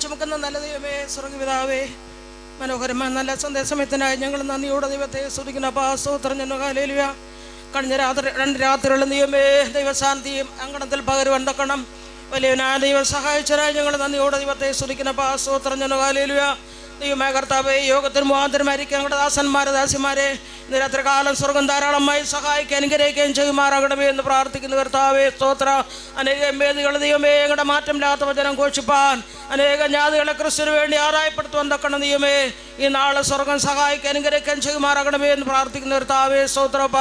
ചുമക്കുന്ന നല്ല ദൈവമേ, സ്വർഗ്ഗപിതാവേ, മനോഹരമായ നല്ല സന്ദേശമയത്തിനായി ഞങ്ങൾ നന്ദിയോടെ ദൈവത്തെ സ്തുതിക്കുന്ന സ്തോത്രം. ഹല്ലേലൂയ. കഴിഞ്ഞ രണ്ട് രാത്രിയുള്ള ദൈവമേ, ദൈവശാന്തിയും അങ്കണത്തിൽ പകരുവണ്ടക്കണം. വലിയവനായ ദൈവം സഹായിച്ചനായി ഞങ്ങൾ നന്ദിയോടെ ദൈവത്തെ സ്തുതിക്കുന്ന സ്തോത്രം. ഹല്ലേലൂയ. ദൈവമായ കർത്താവേ, യോഗത്തിന് മുഖാന്തരമായിരിക്കും ഞങ്ങളുടെ ദാസന്മാരെ ദാസിമാരെ ഇന്ന് രാത്രികാലം സ്വർഗം ധാരാളമായി സഹായിക്കാൻ അനുഗ്രഹിക്കുകയും ചെയ്യുമാറാകണമേ എന്ന് പ്രാർത്ഥിക്കുന്ന കർത്താവേ, സ്തോത്ര. അനേകം വേദികൾ ദൈവമേ ഞങ്ങളുടെ മാറ്റമില്ലാത്ത വചനം ഘോഷിപ്പാൻ, അനേകം ജാതികളെ ക്രിസ്തുവിന് വേണ്ടി ആദായപ്പെടുത്തുവാൻ തക്കണം ദൈവമേ. ഈ നാളെ സ്വർഗം സഹായിക്കാൻ അനുഗ്രഹിക്കാൻ ചെയ്യുമാറാകണമേ എന്ന് പ്രാർത്ഥിക്കുന്ന കർത്താവേ, സ്തോത്രപ്പ.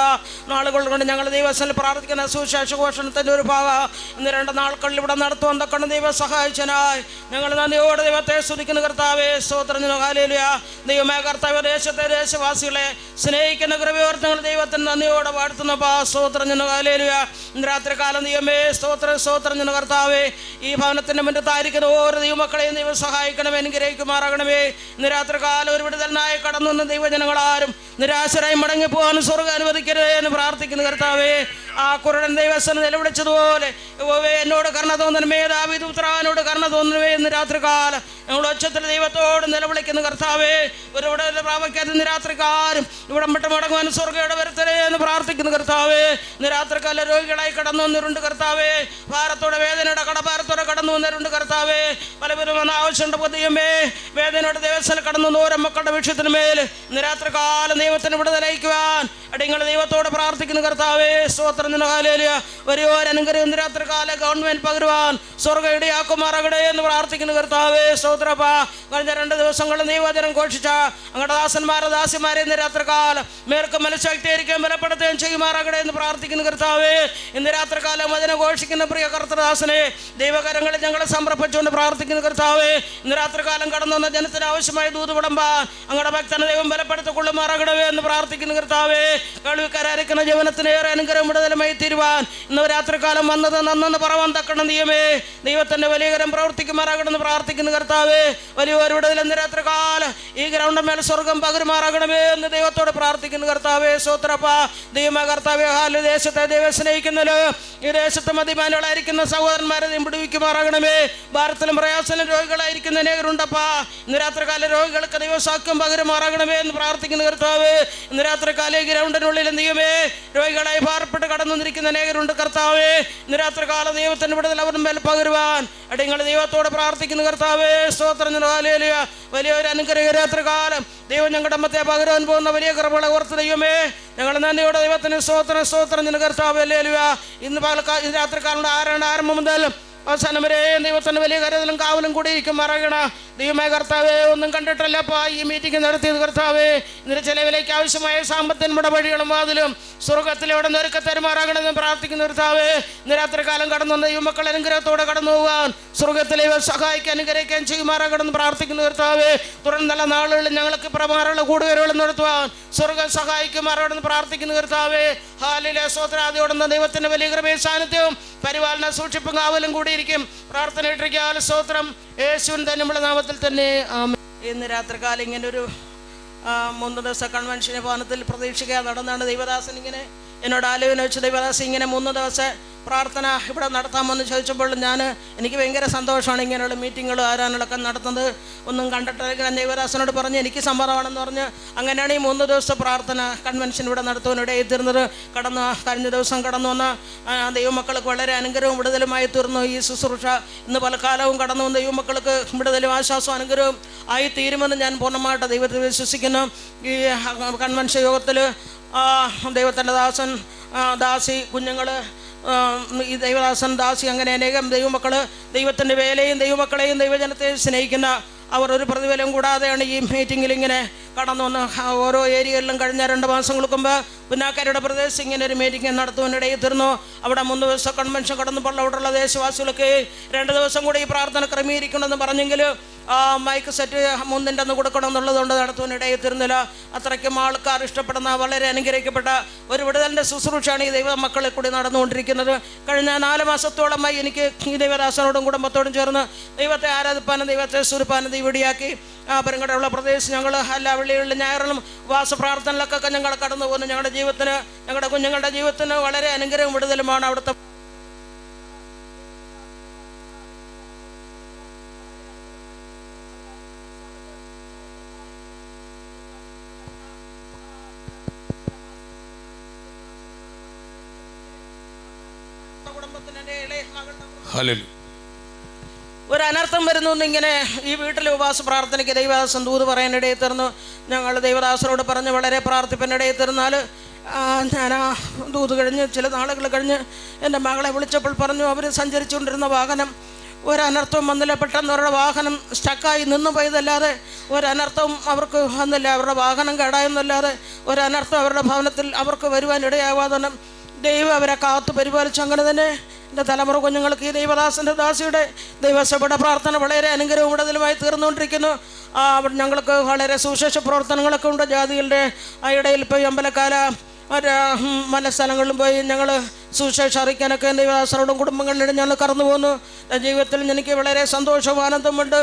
നാളുകൾ കൊണ്ട് ഞങ്ങൾ ദൈവത്തിൽ പ്രാർത്ഥിക്കുന്ന സുവിശേഷ ഘോഷണത്തിൻ്റെ ഒരു ഭാഗം ഇന്ന് 2 നാളുകളിൽ ഇവിടെ നടത്തുവാൻ തക്കണം ദൈവം സഹായിച്ചനായി ഞങ്ങൾ നന്ദിയോടെ ദൈവത്തെ സ്തുതിക്കുന്ന കർത്താവേ, സ്തോത്രം. ഹല്ലേലൂയ. ദൈവമായ കർത്താവേ, ദേശത്തെ ദേശവാസികളെ സ്നേഹിക്കുന്ന കൃപയോർത്തങ്ങൾ ദൈവത്തിന് നന്ദിയോടെ വാഴ്ത്തുന്ന സ്തോത്രം. ഹല്ലേലൂയ. ഇന്ന് രാത്രികാലം ദൈവമേ, സ്തോത്രം കർത്താവേ, ഈ ഭവനത്തിൻ്റെ മുന്നത്തായിരിക്കുന്ന ഓരോ ദൈവമക്കളെയും ദൈവം സഹായിക്കണമേ, അനുഗ്രഹിക്കുമാറാകണമേ. ഇന്ന് രാത്രികാലം ഒരു വിടുതലിനായി കടന്നു വന്ന ദൈവജനങ്ങളാരും നിരാശരായി മടങ്ങിപ്പോകാനും സ്വർഗ്ഗം അനുവദിക്കരുതേ എന്ന് പ്രാർത്ഥിക്കുന്ന കർത്താവേ, ആ കുരുടൻ ദൈവസ്ഥനെ നിലവിളിച്ചതുപോലെ എന്നോട് കരുണ തോന്നണമേ, ദാവീദ് പുത്രാനോട് കരുണ തോന്നണമേ എന്ന് രാത്രികാലം ഞങ്ങൾ ഒച്ചത്തിൽ ദൈവത്തോട് നിലവിളിക്കുന്ന കർത്താവേ, ഒരു വിടുതൽ പ്രാപിക്കാതെ ഇന്ന് രാത്രികാലം ഇവിടം വിട്ട് മടങ്ങുവാൻ സ്വർഗ്ഗയുടെ വരുത്തലേ എന്ന് പ്രാർത്ഥിക്കുന്ന കർത്താവേ. ഇന്ന് രാത്രികാലം രോഗികളായി കടന്നു വന്നിട്ടുണ്ട് കർത്താവേ, ഭാരത്തോടെ വേദനയുടെ കടഭാരത്തോടെ കടന്നു വന്നിട്ടുണ്ട് കർത്താവേ. പലവിധமான ആവശ്യമുണ്ട് ദൈവമേ, വേദനയുടെ ദിവസം കടന്നു വന്ന ഓരോ മക്കളുടെ വിഷയത്തിന് മേൽ ഇന്ന് രാത്രികാലം ദൈവത്തിന് വിടുതലയിക്കുവാൻ അടിങ്ങൾ ദൈവത്തോട് പ്രാർത്ഥിക്കുന്ന കർത്താവേ, സ്തോത്രം. ഹല്ലേലൂയ. അനുഗ്രഹം ഇന്ന് രാത്രികാലം ഗവൺമെന്റ് പകരുവാൻ സ്വർഗ്ഗം ഇടയാക്കുമാറാകണേ എന്ന് പ്രാർത്ഥിക്കുന്ന കർത്താവേ, സ്തോത്രപ്പ. കഴിഞ്ഞ 2 ദിവസങ്ങളിൽ ദൈവവചനം ഘോഷിച്ച അങ്ങയുടെ ദാസന്മാരെ ദാസിമാരെ ഇന്ന് രാത്രികാലം മേർക്ക് മനഃശക്തീകരിക്കുകയും ബലപ്പെടുത്തുകയും ചെയ്യുമാറാകണേ എന്ന് പ്രാർത്ഥിക്കുന്ന കർത്താവേ. ഇന്ന് രാത്രികാലം വചനം ഘോഷിക്കുന്ന പ്രിയ കർത്തദാസനെ ദൈവകരങ്ങളിൽ ഞങ്ങളെ സമർപ്പിച്ചുകൊണ്ട് പ്രാർത്ഥിക്കുന്ന കർത്താവേ, ഇന്ന് രാത്രികാലം കടന്നു വന്ന ജനത്തിന് ആവശ്യമായ ദൂത് വിടമ്പാൻ അങ്ങയുടെ ഭക്തനെ ദൈവം ബലപ്പെടുത്തിക്കൊള്ളുമാറാകണമേ എന്ന് പ്രാർത്ഥിക്കുന്ന കർത്താവേ. കേൾവിക്കാരായിരിക്കുന്ന ജീവനത്തിനേറെ അനുഗ്രഹം വിടുതലുമായി തീരുവാൻ ഇന്ന് രാത്രികാലം വന്നത് നന്നെന്ന് പറവാൻ തക്കണം ദൈവമേ. ദൈവത്തിന്റെ വലിയകരം പ്രവർത്തിക്കുമാറാകണമെന്ന് പ്രാർത്ഥിക്കുന്ന കർത്താവേ. വലിയൊരു വിടുതൽ ഇന്ന് രാത്രികാലം ഈ ഗ്രൗണ്ട് മേൽ സ്വർഗം പകരുമാറാകണമേ എന്ന് ദൈവത്തോട് പ്രാർത്ഥിക്കുന്ന കർത്താവേ, സ്തോത്രപ്പ. ദൈവമായ കർത്താവേ, ദേശത്തെ ദൈവം സ്നേഹിക്കുന്നല്ലോ ഈ ദേശത്ത് മതിമാനുകളായിരിക്കുന്ന സഹോദരന്മാരെ വിടുവിക്കുമാറാകണമേ. ഭാരത്തിലും പ്രയാസത്തിലും രോഗികളായിരിക്കുന്ന അനേകരുണ്ടപ്പാ. ഇന്ന് രാത്രികാല രോഗികൾക്ക് ദൈവസാക്ഷ്യം പകരുമാറാകണമേ എന്ന് പ്രാർത്ഥിക്കുന്ന കർത്താവേ. ഇന്ന് രാത്രികാല ഗ്രൗണ്ടിനുള്ളിൽ ദൈവമേ രോഗികളായി ഭാരപ്പെട്ട് കടന്നു വന്നിരിക്കുന്ന അനേകരുണ്ട് കർത്താവേ. ഇന്ന് രാത്രികാല ദൈവത്തിന്റെ വിടുതൽ അവരുടെ മേൽ പകരുവാൻ അടിങ്ങൾ ദൈവത്തോട് പ്രാർത്ഥിക്കുന്ന കർത്താവേ, സ്തോത്രം. ഹല്ലേലൂയ. വലിയൊരു അനുഗ്രഹ രാത്രികാലം ദൈവം ഞങ്ങളുടെ മധ്യേ പകരുവാൻ പോകുന്ന വലിയ കൃപകളെ ഓർത്ത് ദൈവമേ ഞങ്ങൾ നന്ദിയോടെ ദൈവത്തിന് സ്തോത്രം കർത്താവേ. ഹല്ലേലൂയ. ഇന്ന് രാത്രികാലം ആരംഭം മുതൽ അവസാനം വരെ ദൈവത്തിന് വലിയ കരുതലും കാവലും കൂടി ഇരിക്കുമാറാകണ ദൈവമായ കർത്താവേ. ഒന്നും കണ്ടിട്ടല്ലപ്പാ ഈ മീറ്റിംഗ് നടത്തിയത് കർത്താവേ. ഇതിന് ചെലവിലേക്ക് ആവശ്യമായ സാമ്പത്തിക വഴികളും വാതിലും സ്വർഗത്തിൽ എവിടെ നിന്ന് ഒരുക്ക തരുമാറാകണമെന്ന് പ്രാർത്ഥിക്കുന്ന കർത്താവേ. ഇന്ന് രാത്രികാലം കടന്നു വന്ന യുവമക്കൾ അനുഗ്രഹത്തോടെ കടന്നു പോകാൻ സ്വർഗത്തിലെ സഹായിക്കാൻ അനുഗ്രഹിക്കാൻ ചെയ്യുമാറാകണമെന്ന് പ്രാർത്ഥിക്കുന്ന കർത്താവേ. തുടർന്നുള്ള നാളുകളിൽ ഞങ്ങൾക്ക് പ്രമാണമുള്ള കൂടുതലുകൾ നടത്തുവാൻ സ്വർഗം സഹായിക്കുമാറാകണമെന്ന് പ്രാർത്ഥിക്കുന്ന കർത്താവേ. ഹാലിലെ സ്തോത്രാദിയോടുന്ന ദൈവത്തിന്റെ വലിയ കൃപയും സാന്നിധ്യവും പരിപാലന സൂക്ഷിപ്പും കാവലും കൂടിയിരിക്കും. പ്രാർത്ഥന ഇട്ടിരിക്കാൻ സ്തോത്രം. യേശുവിൻ തന്നെ നമ്മുടെ നാമത്തിൽ തന്നെ ആമേൻ. ഇന്ന് രാത്രികാലം ഇങ്ങനൊരു 3 ദിവസ കൺവെൻഷന് ഭവനത്തിൽ പ്രതീക്ഷിക്കാതെ നടന്നാണ് ദൈവദാസൻ ഇങ്ങനെ എന്നോട് ആലോചന വെച്ച് ദൈവദാസൻ ഇങ്ങനെ 3 ദിവസ പ്രാർത്ഥന ഇവിടെ നടത്താമെന്ന് ചോദിച്ചപ്പോൾ എനിക്ക് ഭയങ്കര സന്തോഷമാണ്. ഇങ്ങനെയുള്ള മീറ്റിങ്ങുകൾ ആരാനുകളൊക്കെ നടത്തുന്നത് ഒന്നും കണ്ടിട്ട് ദൈവദാസനോട് പറഞ്ഞ് എനിക്ക് സമ്മതമാണെന്ന് പറഞ്ഞ് അങ്ങനെയാണ് ഈ 3 ദിവസത്തെ പ്രാർത്ഥന കൺവെൻഷൻ ഇവിടെ നടത്തുവാനിടയിൽ തീർന്നത്. കഴിഞ്ഞ ദിവസം കടന്നു വന്ന ദൈവമക്കൾക്ക് വളരെ അനുഗ്രഹവും വിടുതലുമായി തീർന്നു ഈ ശുശ്രൂഷ. ഇന്ന് പല കാലവും കടന്നു വന്ന ദൈവമക്കൾക്ക് വിടുതലും ആശ്വാസവും അനുഗ്രഹവും ആയി തീരുമെന്ന് ഞാൻ പൂർണ്ണമായിട്ട് ദൈവത്തിൽ വിശ്വസിക്കുന്നു. ഈ കൺവെൻഷൻ യോഗത്തിൽ ദൈവത്തിൻ്റെ ദാസൻ ദാസി കുഞ്ഞുങ്ങൾ ഈ ദൈവദാസൻ ദാസി അങ്ങനെ അനേകം ദൈവമക്കൾ ദൈവത്തിൻ്റെ വേലയും ദൈവമക്കളെയും ദൈവജനത്തെയും സ്നേഹിക്കുന്ന അവർ ഒരു പ്രതിഫലം കൂടാതെയാണ് ഈ മീറ്റിങ്ങിൽ ഇങ്ങനെ കടന്നു വന്ന് ഓരോ ഏരിയകളിലും കഴിഞ്ഞ 2 മാസങ്ങൾക്ക് മുമ്പ് പിന്നാക്കാരുടെ പ്രദേശം ഇങ്ങനെ ഒരു മീറ്റിംഗ് നടത്തുവാനിടയിൽ തീർന്നു. അവിടെ 3 ദിവസം കൺവെൻഷൻ കടന്നപ്പോൾ അവിടെയുള്ള ദേശവാസികൾക്ക് 2 ദിവസം കൂടി ഈ പ്രാർത്ഥന ക്രമീകരിക്കണമെന്ന് പറഞ്ഞെങ്കിൽ മൈക്ക് സെറ്റ് 3ൻ്റെ അന്ന് കൊടുക്കണം എന്നുള്ളതുകൊണ്ട് നടത്തുവാനിടയിൽ തീർന്നില്ല. അത്രയ്ക്കും ആൾക്കാർ ഇഷ്ടപ്പെടുന്ന വളരെ അനുഗ്രഹിക്കപ്പെട്ട ഒരു വിടുതലിൻ്റെ ശുശ്രൂഷയാണ് ഈ ദൈവ മക്കളിൽ കൂടി നടന്നുകൊണ്ടിരിക്കുന്നത്. കഴിഞ്ഞ 4 മാസത്തോളമായി എനിക്ക് ഈ ദൈവദാസനോടും കുടുംബത്തോടും ചേർന്ന് ദൈവത്തെ ആരാധിപ്പാനും ദൈവത്തെ സ്തുതിപ്പാനും ദൈവടിയാക്കി പെരുങ്കടയുള്ള പ്രദേശം ഞങ്ങൾ എല്ലാ വെള്ളികളിലും ഞായറിലും ഉപവാസ പ്രാർത്ഥനയിലൊക്കെ ഞങ്ങൾ കടന്നു പോകുന്നു. ഞങ്ങളുടെ ജീവിതത്തിന് ഞങ്ങളുടെ കുഞ്ഞുങ്ങളുടെ ജീവിതത്തിന് വളരെ അനുഗ്രഹം വിടുതലുമാണ് അവിടുത്തെ കുടുംബത്തിന് എൻ്റെ ഇളയ മകളുടെ ഹല്ലേലൂയ. ഒരു അനർത്ഥം വരുന്നു എന്നിങ്ങനെ ഈ വീട്ടിലെ ഉപവാസ പ്രാർത്ഥനയ്ക്ക് ദൈവദാസൻ ദൂത് പറയാനിടയിൽ തീർന്നു. ഞങ്ങൾ ദൈവദാസനോട് പറഞ്ഞ് വളരെ പ്രാർത്ഥിപ്പിനിടയിൽ തീർന്നാൽ ഞാൻ ആ ദൂത് കഴിഞ്ഞ് ചില നാളുകൾ കഴിഞ്ഞ് എൻ്റെ മകളെ വിളിച്ചപ്പോൾ പറഞ്ഞു അവർ സഞ്ചരിച്ചുകൊണ്ടിരുന്ന വാഹനം ഒരനർത്ഥവും വന്നില്ല. പെട്ടെന്ന് അവരുടെ വാഹനം സ്റ്റക്കായി നിന്നു പോയതല്ലാതെ ഒരനർത്ഥവും അവർക്ക് വന്നില്ല. അവരുടെ വാഹനം കേടായെന്നല്ലാതെ ഒരനർത്ഥം അവരുടെ ഭവനത്തിൽ അവർക്ക് വരുവാൻ ഇടയാവാതെ ദൈവം അവരെ കാത്തു പരിപാലിച്ചു. അങ്ങനെ തന്നെ എൻ്റെ തലമുറ കുഞ്ഞുങ്ങൾക്ക് ഈ ദൈവദാസൻ്റെ ദാസിയുടെ ദൈവസഭയുടെ പ്രാർത്ഥന വളരെ അനുഗ്രഹവും ഇടതിലുമായി തീർന്നുകൊണ്ടിരിക്കുന്നു. ഞങ്ങൾക്ക് വളരെ സുവിശേഷ പ്രവർത്തനങ്ങളൊക്കെ ഉണ്ട്. ജാതികളുടെ ഇടയിൽ പോയി അമ്പലക്കാല പല സ്ഥലങ്ങളിലും പോയി ഞങ്ങൾ സുവിശേഷം അറിയിക്കാനൊക്കെ ദൈവദാസനോടും കുടുംബങ്ങളിലും ഞങ്ങൾ കടന്നു പോകുന്നു. ജീവിതത്തിൽ എനിക്ക് വളരെ സന്തോഷവും ആനന്ദമുണ്ട്.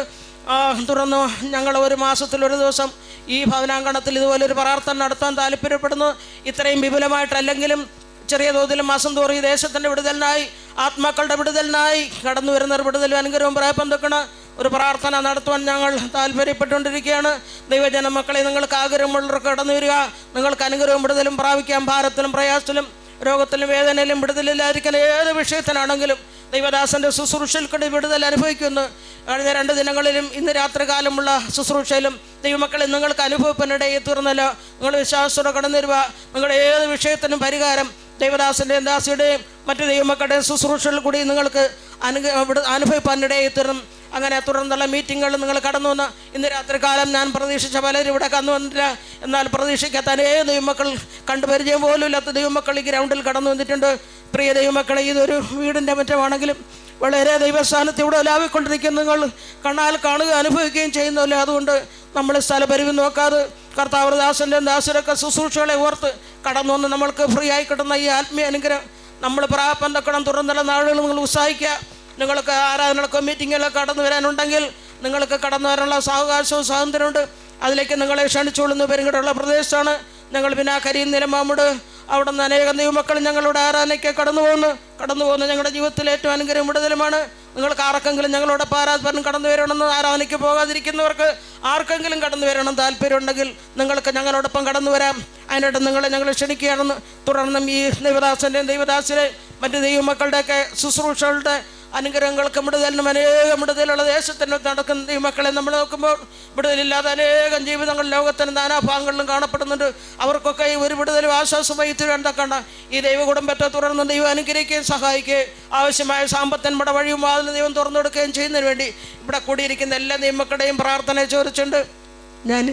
തുടർന്ന് ഞങ്ങൾ ഒരു മാസത്തിലൊരു ദിവസം ഈ ഭവനാങ്കണത്തിൽ ഇതുപോലൊരു പ്രാർത്ഥന നടത്താൻ താല്പര്യപ്പെടുന്നു. ഇത്രയും വിപുലമായിട്ടല്ലെങ്കിലും ചെറിയ തോതിലും മാസം തോറും ഈ ദേശത്തിൻ്റെ വിടുതലിനായി ആത്മാക്കളുടെ വിടുതലിനായി കടന്നു വരുന്നവർ വിടുതലും അനുഗ്രഹവും പ്രായപ്പം വെക്കണ ഒരു പ്രാർത്ഥന നടത്തുവാൻ ഞങ്ങൾ താല്പര്യപ്പെട്ടുകൊണ്ടിരിക്കുകയാണ്. ദൈവജന മക്കളെ, നിങ്ങൾക്ക് ആഗ്രഹമുള്ളവർക്ക് കടന്നു വരിക. നിങ്ങൾക്ക് അനുഗ്രഹവും വിടുതലും പ്രാപിക്കാം. ഭാരത്തിലും പ്രയാസത്തിലും രോഗത്തിലും വേദനയിലും വിടുതലില്ലായിരിക്കുന്ന ഏത് വിഷയത്തിനാണെങ്കിലും ദൈവദാസൻ്റെ ശുശ്രൂഷയിൽ കൂടി വിടുതൽ അനുഭവിക്കുന്നു. കഴിഞ്ഞ 2 ദിനങ്ങളിലും ഇന്ന് രാത്രികാലമുള്ള ശുശ്രൂഷയിലും ദൈവമക്കളെ നിങ്ങൾക്ക് അനുഭവപ്പെടാനിടയിൽ തീർന്നല്ലോ. നിങ്ങൾ വിശ്വാസത്തോടെ കടന്നു വരിക. നിങ്ങളുടെ ഏത് വിഷയത്തിനും പരിഹാരം ദൈവദാസൻ്റെയും ദാസിയുടെയും മറ്റ് ദൈവമക്കളുടെയും ശുശ്രൂഷയിൽ കൂടി നിങ്ങൾക്ക് അനുഭവിപ്പാനിടയിൽ തീർന്നും. അങ്ങനെ തുടർന്നുള്ള മീറ്റിങ്ങുകൾ നിങ്ങൾ കടന്നു വന്ന് ഇന്ന് രാത്രികാലം ഞാൻ പ്രതീക്ഷിച്ച പലരും ഇവിടെ കടന്നു വന്നില്ല. എന്നാൽ പ്രതീക്ഷിക്കാത്ത അനേക ദൈവമക്കൾ കണ്ടുപരിചയം പോലും ഇല്ലാത്ത ദൈവമക്കൾ ഈ ഗ്രൗണ്ടിൽ കടന്നു വന്നിട്ടുണ്ട്. പ്രിയ ദൈവമക്കളെ, ഇതൊരു വീടിൻ്റെ മറ്റമാണെങ്കിലും വളരെ ദൈവസ്ഥാനത്ത് ഇവിടെ ലാഭിക്കൊണ്ടിരിക്കുന്ന നിങ്ങൾ കണ്ണാൽ കാണുക അനുഭവിക്കുകയും ചെയ്യുന്നല്ലോ. അതുകൊണ്ട് നമ്മൾ സ്ഥലപരിവ് നോക്കാതെ കർത്താവ് ദാസൻ്റെ ദാസരൊക്കെ ശുശ്രൂഷകളെ ഓർത്ത് കടന്നു വന്ന് നമ്മൾക്ക് ഫ്രീ ആയി കിട്ടുന്ന ഈ ആത്മീയ അനുഗ്രഹം നമ്മൾ പ്രാപം തക്കണം. തുറന്നുള്ള നാളുകൾ നിങ്ങൾ ഉത്സാഹിക്കുക. നിങ്ങൾക്ക് ആരാധനകൾക്കോ മീറ്റിങ്ങിലൊക്കെ കടന്നു വരാനുണ്ടെങ്കിൽ നിങ്ങൾക്ക് കടന്നു വരാനുള്ള സാവകാശവും സ്വാതന്ത്ര്യമുണ്ട്. അതിലേക്ക് നിങ്ങളെ ക്ഷണിച്ചുകൊള്ളുന്ന പെരുങ്കടുള്ള പ്രദേശത്താണ് ഞങ്ങൾ. പിന്നെ കരീം നിലമാമുട് അവിടെ നിന്ന് അനേകം ദൈവമക്കൾ ഞങ്ങളുടെ ആരാധനയ്ക്ക് കടന്നു പോകുന്നു. ഞങ്ങളുടെ ജീവിതത്തിൽ ഏറ്റവും അനുഗ്രഹം വിടുതലുമാണ്. നിങ്ങൾക്ക് ആർക്കെങ്കിലും ഞങ്ങളോടൊപ്പം ആരാധന കടന്നു വരണമെന്ന്, ആരാധനയ്ക്ക് പോകാതിരിക്കുന്നവർക്ക് ആർക്കെങ്കിലും കടന്നു വരണം താല്പര്യമുണ്ടെങ്കിൽ നിങ്ങൾക്ക് ഞങ്ങളോടൊപ്പം കടന്നു വരാം. അതിനായിട്ട് ഞങ്ങൾ ക്ഷണിക്കുകയാണെന്ന്. തുടർന്നും ഈ ദൈവദാസൻ്റെയും ദൈവദാസിനെ മറ്റ് ദൈവമക്കളുടെയൊക്കെ ശുശ്രൂഷകളുടെ അനുഗ്രഹങ്ങൾക്ക് വിടുതലിനും അനേകം വിടുതലുള്ള ദേശത്തിന് നടക്കുന്ന ദൈവമക്കളെ നമ്മൾ നോക്കുമ്പോൾ വിടുതലില്ലാതെ അനേകം ജീവിതങ്ങൾ ലോകത്തിന് നാനാഭാഗങ്ങളിലും കാണപ്പെടുന്നുണ്ട്. അവർക്കൊക്കെ ഈ ഒരു വിടുതലും ആശ്വാസമായി തീരാൻ തക്കണ്ട ഈ ദൈവ കുടുംബത്തെ തുടർന്ന് ദൈവം അനുഗ്രഹിക്കുകയും സഹായിക്കുകയും ആവശ്യമായ സാമ്പത്തിക വഴിയും വാതിൽ ദൈവം തുറന്നു കൊടുക്കുകയും ചെയ്യുന്നതിന് വേണ്ടി ഇവിടെ കൂടിയിരിക്കുന്ന എല്ലാ ദൈവമക്കളുടെയും പ്രാർത്ഥനയെ ചോദിച്ചുകൊണ്ട് ഞാൻ